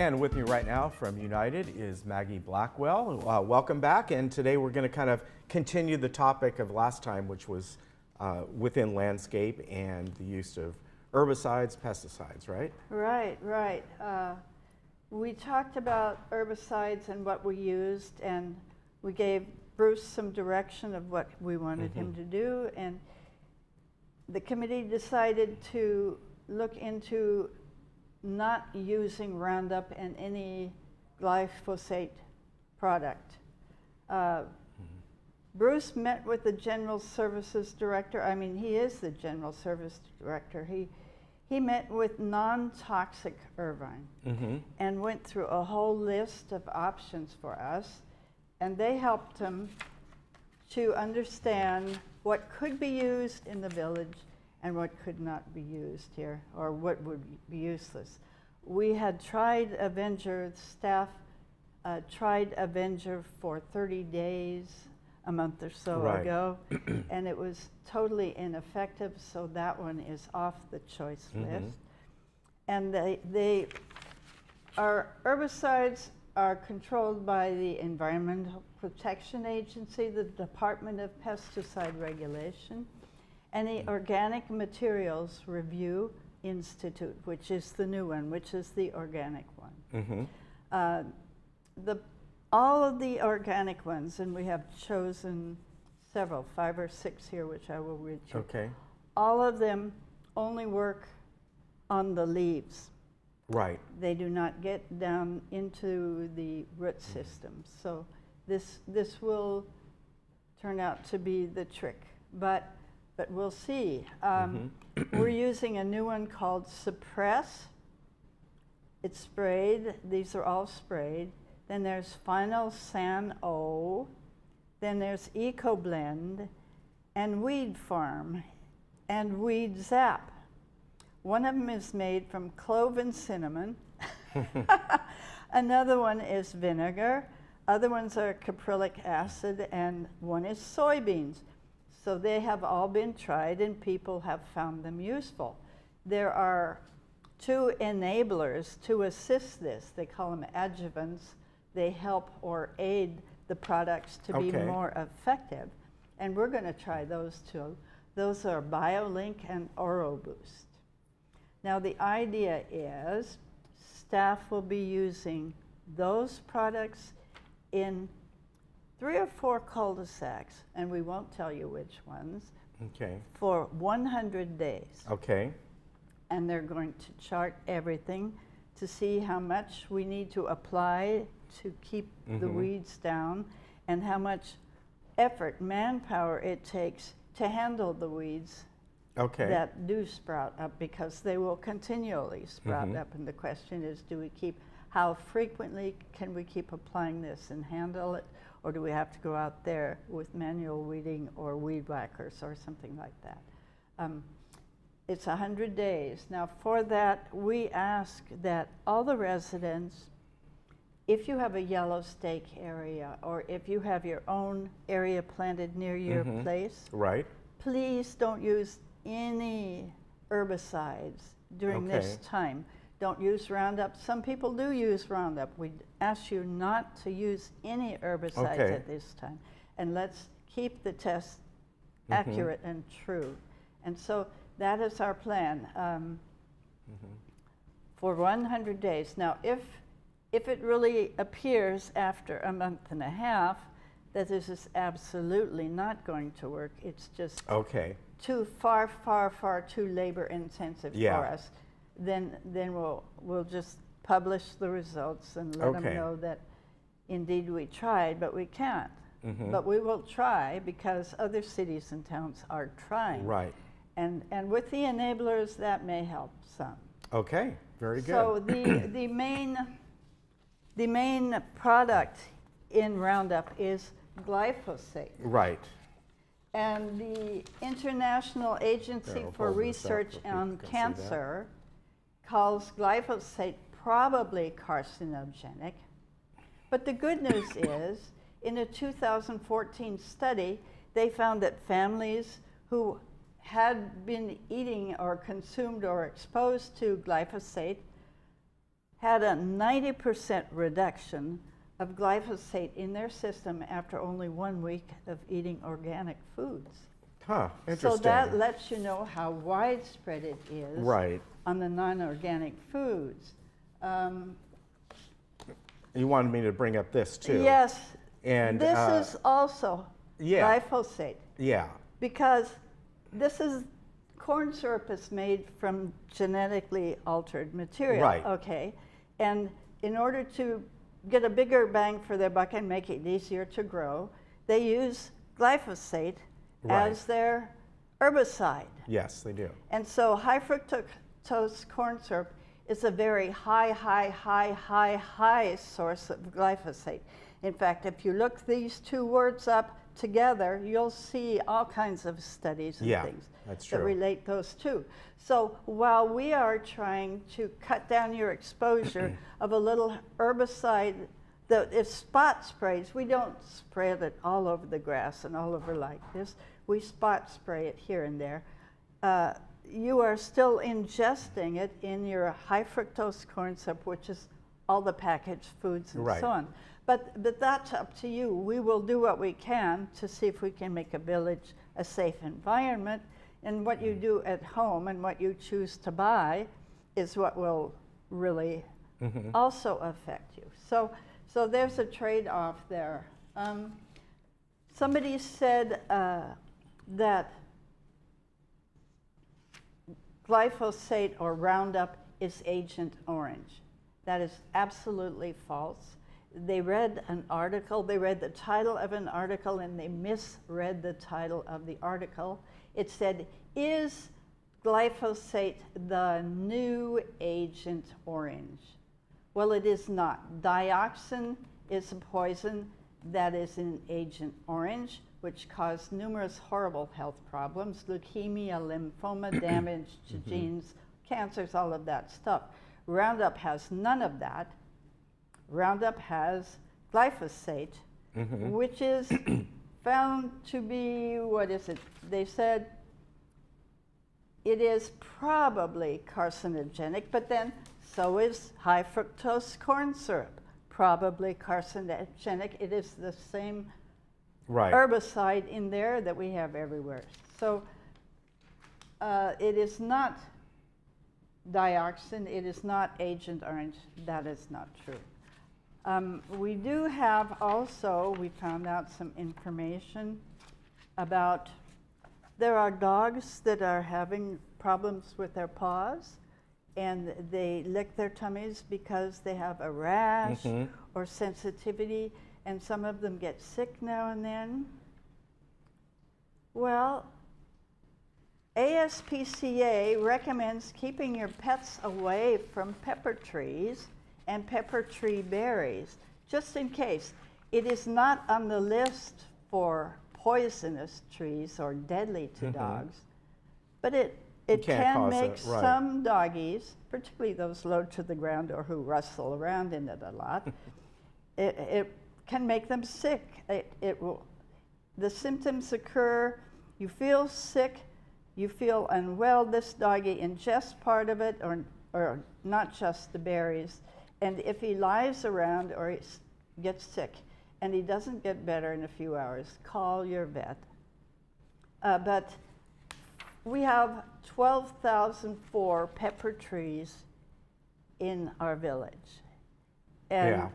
And with me right now from United is Maggie Blackwell. Welcome back, and today we're going to kind of continue the topic of last time, which was within landscape and the use of herbicides, pesticides, right? Right. We talked about herbicides and what we used, and we gave Bruce some direction of what we wanted him to do, and the committee decided to look into not using Roundup in any glyphosate product. Bruce met with the General Services Director. I mean, he is the General Service Director. He met with non-toxic Irvine and went through a whole list of options for us, and they helped him to understand what could be used in the village and what could not be used here, or what would be useless. We had tried Avenger, staff tried Avenger for 30 days, a month or so ago, and it was totally ineffective, so that one is off the choice list. And our herbicides are controlled by the Environmental Protection Agency, the Department of Pesticide Regulation, and the Organic Materials Review Institute, which is the new one, which is the organic one. All of the organic ones, and we have chosen several, 5 or 6 here, which I will read you. Okay. All of them only work on the leaves. Right. They do not get down into the root system. So this will turn out to be the trick, but we'll see. We're using a new one called Suppress. It's sprayed. These are all sprayed. Then there's Final San O. Then there's EcoBlend and Weed Farm and Weed Zap. One of them is made from clove and cinnamon. Another one is vinegar. Other ones are caprylic acid, and one is soybeans. So they have all been tried, and people have found them useful. There are 2 enablers to assist this. They call them adjuvants. They help or aid the products to be more effective. And we're going to try those 2. Those are BioLink and OroBoost. Now the idea is staff will be using those products in 3 or 4 cul-de-sacs, and we won't tell you which ones, for 100 days. Okay. And they're going to chart everything to see how much we need to apply to keep the weeds down, and how much effort, manpower it takes to handle the weeds that do sprout up, because they will continually sprout up. And the question is, how frequently can we keep applying this and handle it? Or do we have to go out there with manual weeding or weed whackers or something like that? It's 100 days. Now for that, we ask that all the residents, if you have a yellow stake area, or if you have your own area planted near your place, please don't use any herbicides during this time. Don't use Roundup. Some people do use Roundup. We ask you not to use any herbicides at this time. And let's keep the test accurate and true. And so that is our plan for 100 days. Now, if it really appears after a month and a half that this is absolutely not going to work, it's just too far too labor intensive for us, then we'll just publish the results and let them know that indeed we tried, but we can't. But we will try, because other cities and towns are trying. And with the enablers, that may help some. Okay, very good. So the main product in Roundup is glyphosate. And the International Agency for Research on Cancer calls glyphosate probably carcinogenic. But the good news is, in a 2014 study, they found that families who had been eating or consumed or exposed to glyphosate had a 90% reduction of glyphosate in their system after only 1 week of eating organic foods. Huh, interesting. So that lets you know how widespread it is Right. on the non-organic foods. You wanted me to bring up this too. Yes, And this is also yeah. glyphosate, Yeah. because this is corn syrup is made from genetically altered material. Right. Okay, and in order to get a bigger bang for their buck and make it easier to grow, they use glyphosate Right. as their herbicide. Yes, they do. And so high fructose corn syrup is a very high source of glyphosate. In fact, if you look these two words up together, you'll see all kinds of studies and Yeah, things that's that true. relate those two. So while we are trying to cut down your exposure of a little herbicide that is spot sprays, we don't spray it all over the grass and all over like this. We spot spray it here and there. You are still ingesting it in your high fructose corn syrup, which is all the packaged foods and Right. so on. But that's up to you. We will do what we can to see if we can make a village a safe environment. And what you do at home and what you choose to buy is what will really also affect you. So there's a trade-off there. Somebody said that glyphosate or Roundup is Agent Orange. That is absolutely false. They read an article, they read the title of an article, and they misread the title of the article. It said, "Is glyphosate the new Agent Orange?" Well, it is not. Dioxin is a poison that is in Agent Orange, which caused numerous horrible health problems, leukemia, lymphoma, damage to genes, cancers, all of that stuff. Roundup has none of that. Roundup has glyphosate, which is found to be, what is it? They said it is probably carcinogenic, but then so is high fructose corn syrup, probably carcinogenic. It is the same Right. herbicide in there that we have everywhere. So it is not dioxin, it is not Agent Orange. That is not true. We do have also, we found out some information about, there are dogs that are having problems with their paws, and they lick their tummies because they have a rash or sensitivity, and some of them get sick now and then. Well, ASPCA recommends keeping your pets away from pepper trees and pepper tree berries, just in case. It is not on the list for poisonous trees or deadly to dogs, but it can't can cause make it, right. some doggies, particularly those low to the ground or who rustle around in it a lot, it can make them sick. The symptoms occur, you feel sick, you feel unwell. This doggy ingests part of it, or not just the berries. And if he lies around or he gets sick and he doesn't get better in a few hours, call your vet. But we have 12,004 pepper trees in our village. And Yeah.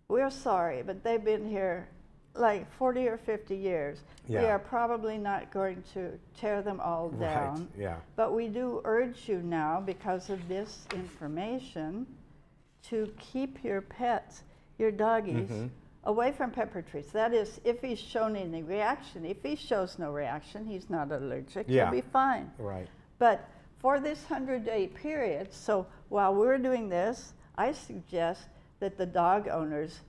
we're sorry, but they've been here like 40 or 50 years. We Yeah. are probably not going to tear them all down. Right. Yeah. But we do urge you now, because of this information, to keep your pets, your doggies, away from pepper trees. That is, if he's shown any reaction. If he shows no reaction, he's not allergic, Yeah. he'll be fine. Right. But for this 100-day period, so while we're doing this, I suggest that the dog owners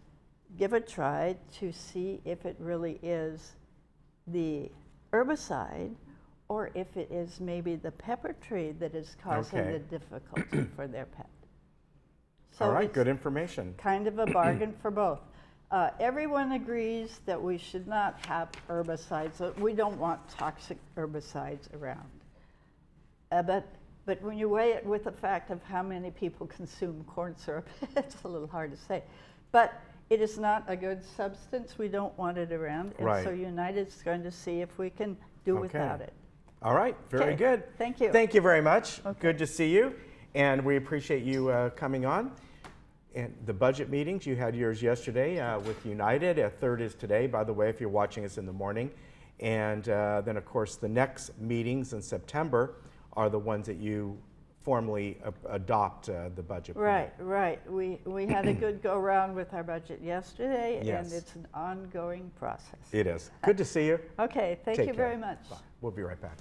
give a try to see if it really is the herbicide or if it is maybe the pepper tree that is causing Okay. the difficulty for their pet. So All right, it's good information. kind of a bargain for both. Everyone agrees that we should not have herbicides. We don't want toxic herbicides around. But But when you weigh it with the fact of how many people consume corn syrup, it's a little hard to say. But it is not a good substance. We don't want it around. And Right. so United's going to see if we can do Okay. without it. All right, very Okay, good. thank you. Thank you very much. Okay. Good to see you, and we appreciate you coming on. And the budget meetings, you had yours yesterday with United. A third is today, by the way, if you're watching us in the morning. And then, of course, the next meetings in September are the ones that you formally adopt the budget plan. Right, right. We had a good go-round with our budget yesterday, Yes. and it's an ongoing process. It is. Good to see you. Okay, thank Take you care. very much. Bye. We'll be right back.